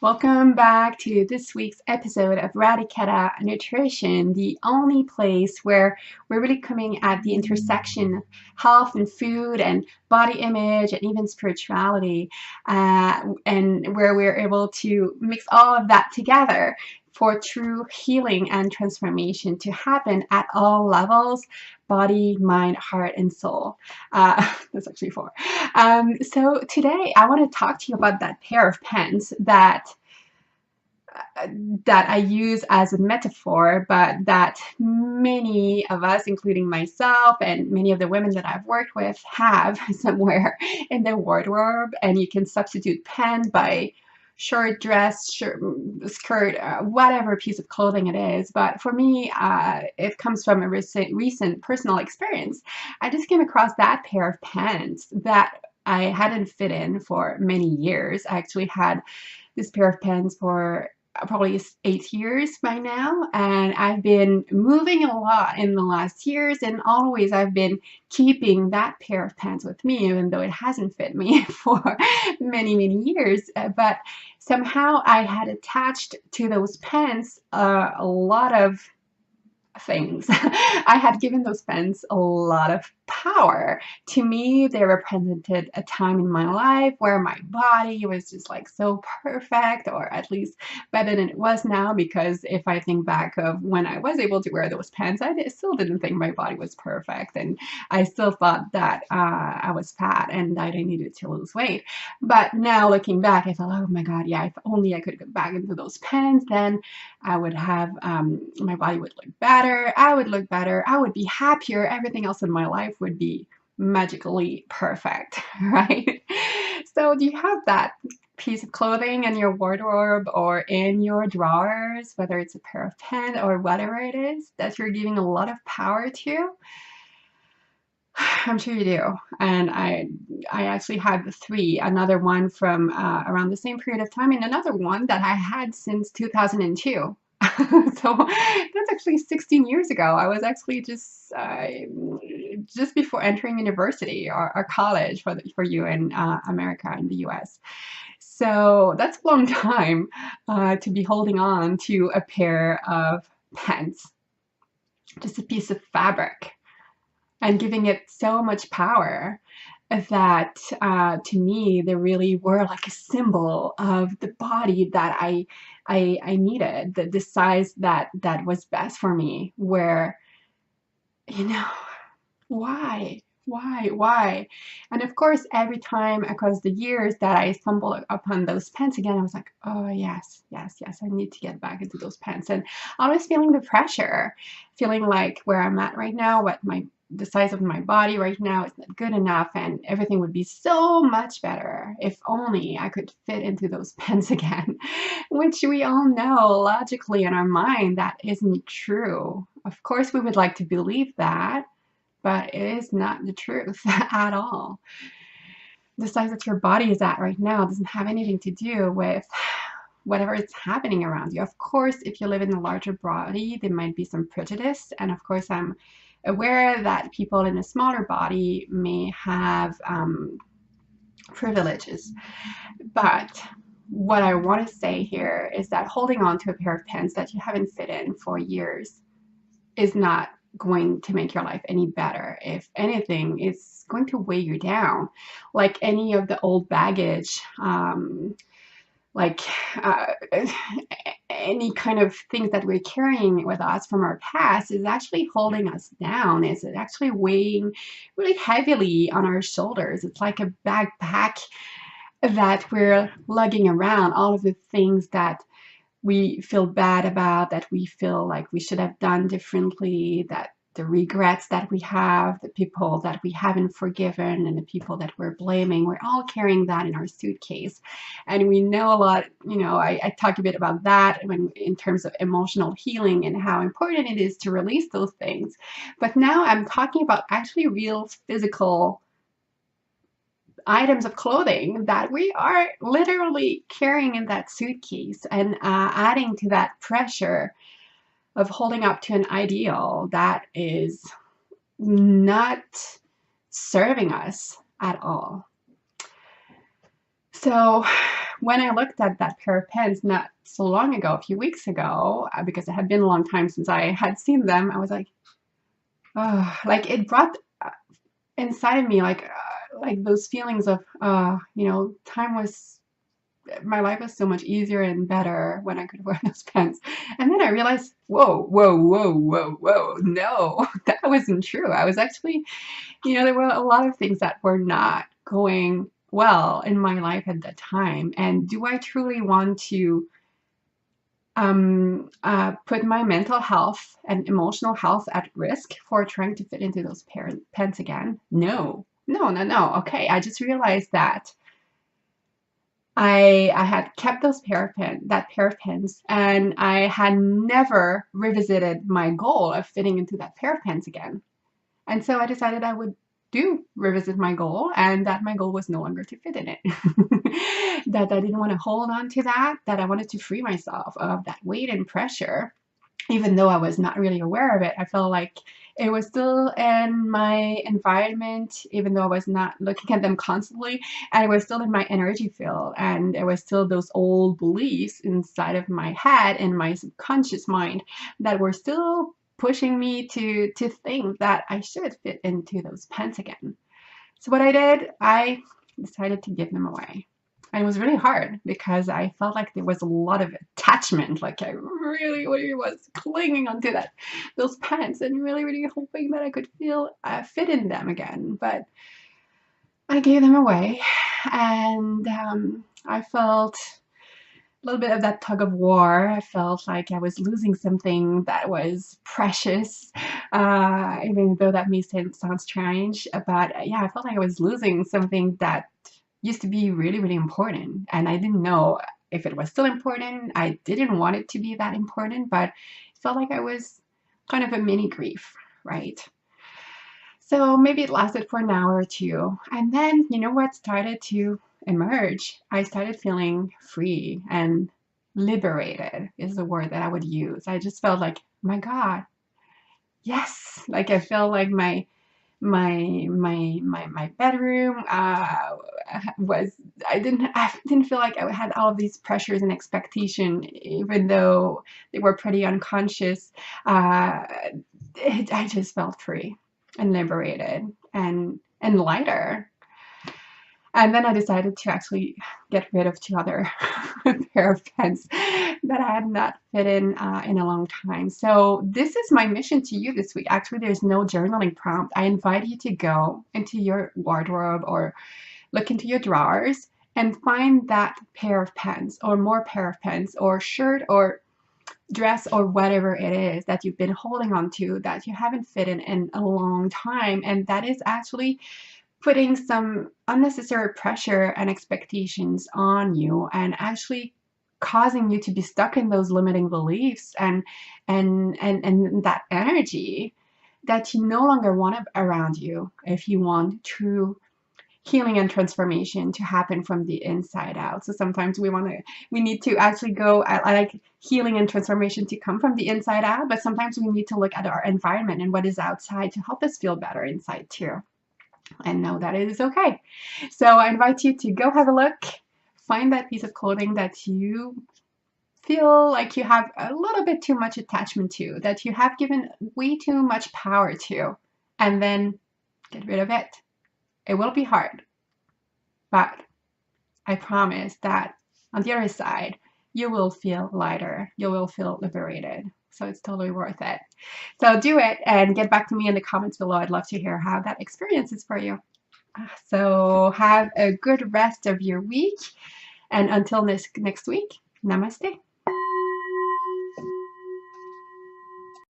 Welcome back to this week's episode of Radicata Nutrition, the only place where we're really coming at the intersection of health and food and body image and even spirituality, and where we're able to mix all of that together for true healing and transformation to happen at all levels: body, mind, heart, and soul. That's actually four. So today I want to talk to you about that pair of pens that I use as a metaphor, but that many of us, including myself and many of the women that I've worked with, have somewhere in their wardrobe. And you can substitute pen by shirt, dress, shirt, skirt, whatever piece of clothing it is. But for me, it comes from a recent personal experience. I just came across that pair of pants that I hadn't fit in for many years. I actually had this pair of pants for probably 8 years by now, and I've been moving a lot in the last years, and always I've been keeping that pair of pants with me, even though it hasn't fit me for many years. But somehow I had attached to those pants a lot of things. I had given those pens a lot of power. To me, they represented a time in my life where my body was just like so perfect, or at least better than it was now. Because if I think back of when I was able to wear those pants, still didn't think my body was perfect, and I still thought that I was fat and that I needed to lose weight. But now looking back, I thought, oh my God, yeah, if only I could get back into those pants, then I would have, my body would look better, I would look better, I would be happier, everything else in my life would be magically perfect, right? So do you have that piece of clothing in your wardrobe or in your drawers, whether it's a pair of pants or whatever it is that you're giving a lot of power to? I'm sure you do. And I actually had three, another one from around the same period of time, and another one that I had since 2002. So that's actually 16 years ago. I was actually just before entering university or college for you in America, in the US. So that's a long time to be holding on to a pair of pants, just a piece of fabric, and giving it so much power that to me they really were like a symbol of the body that I needed, the size that was best for me. Where, you know, why? And of course, every time across the years that I stumbled upon those pants again, I was like, oh yes, I need to get back into those pants. And always feeling the pressure, feeling like where I'm at right now, the size of my body right now is not good enough, and everything would be so much better if only I could fit into those pants again, which we all know logically in our mind that isn't true. Of course, we would like to believe that, but it is not the truth at all. The size that your body is at right now doesn't have anything to do with whatever is happening around you. Of course, if you live in a larger body, there might be some prejudice. And of course, I'm aware that people in a smaller body may have privileges. But what I want to say here is that holding on to a pair of pants that you haven't fit in for years is not going to make your life any better. If anything, it's going to weigh you down. Like any of the old baggage, like uh, any kind of things that we're carrying with us from our past is actually holding us down. Is it actually weighing really heavily on our shoulders? It's like a backpack that we're lugging around, all of the things that we feel bad about, that we feel like we should have done differently, that the regrets that we have, the people that we haven't forgiven, and the people that we're blaming, we're all carrying that in our suitcase. And we know a lot, I talk a bit about that in terms of emotional healing and how important it is to release those things. But now I'm talking about actually real physical items of clothing that we are literally carrying in that suitcase, and adding to that pressure of holding up to an ideal that is not serving us at all. So when I looked at that pair of pants not so long ago, a few weeks ago, because it had been a long time since I had seen them, I was like it brought inside of me like those feelings of time was my life was so much easier and better when I could wear those pants. And then I realized, whoa, whoa, whoa, whoa, whoa, no, that wasn't true. I was actually, there were a lot of things that were not going well in my life at that time. And do I truly want to put my mental health and emotional health at risk for trying to fit into those pants again? No, no, no, no. Okay, I just realized that I had kept that pair of pants, and I had never revisited my goal of fitting into that pair of pants again. And so I decided I would do revisit my goal, and that my goal was no longer to fit in it. That I didn't want to hold on to that I wanted to free myself of that weight and pressure. Even though I was not really aware of it, I felt like it was still in my environment, even though I was not looking at them constantly, and it was still in my energy field, and it was still those old beliefs inside of my head and my subconscious mind that were still pushing me to think that I should fit into those pants again. So what I did, I decided to give them away. And it was really hard because I felt like there was a lot of attachment. Like I really, really was clinging onto those pants and really, really hoping that I could feel fit in them again. But I gave them away, and I felt a little bit of that tug of war. I felt like I was losing something that was precious, even though that may sound strange. But yeah, I felt like I was losing something that used to be really, really important. And I didn't know if it was still important. I didn't want it to be that important, but it felt like I was kind of a mini grief, right? So maybe it lasted for an hour or two. And then, you know what started to emerge? I started feeling free and liberated is the word that I would use. I just felt like, my God, yes. Like I felt like my bedroom was I didn't feel like I had all of these pressures and expectation, even though they were pretty unconscious. uh, I just felt free and liberated and lighter. And then I decided to actually get rid of two other pair of pants that I had not fit in a long time. So this is my mission to you this week. Actually, there's no journaling prompt. I invite you to go into your wardrobe or look into your drawers and find that pair of pants or more pair of pants or shirt or dress or whatever it is that you've been holding on to that you haven't fit in a long time, and that is actually putting some unnecessary pressure and expectations on you and actually causing you to be stuck in those limiting beliefs and that energy that you no longer want around you if you want true healing and transformation to happen from the inside out. So sometimes we need to actually go. I like healing and transformation to come from the inside out, but sometimes we need to look at our environment and what is outside to help us feel better inside too, and know that it is okay. So I invite you to go have a look, find that piece of clothing that you feel like you have a little bit too much attachment to, that you have given way too much power to, and then get rid of it. It will be hard, but I promise that on the other side, you will feel lighter, you will feel liberated. So it's totally worth it. So do it and get back to me in the comments below. I'd love to hear how that experience is for you. So have a good rest of your week. And until next week, namaste.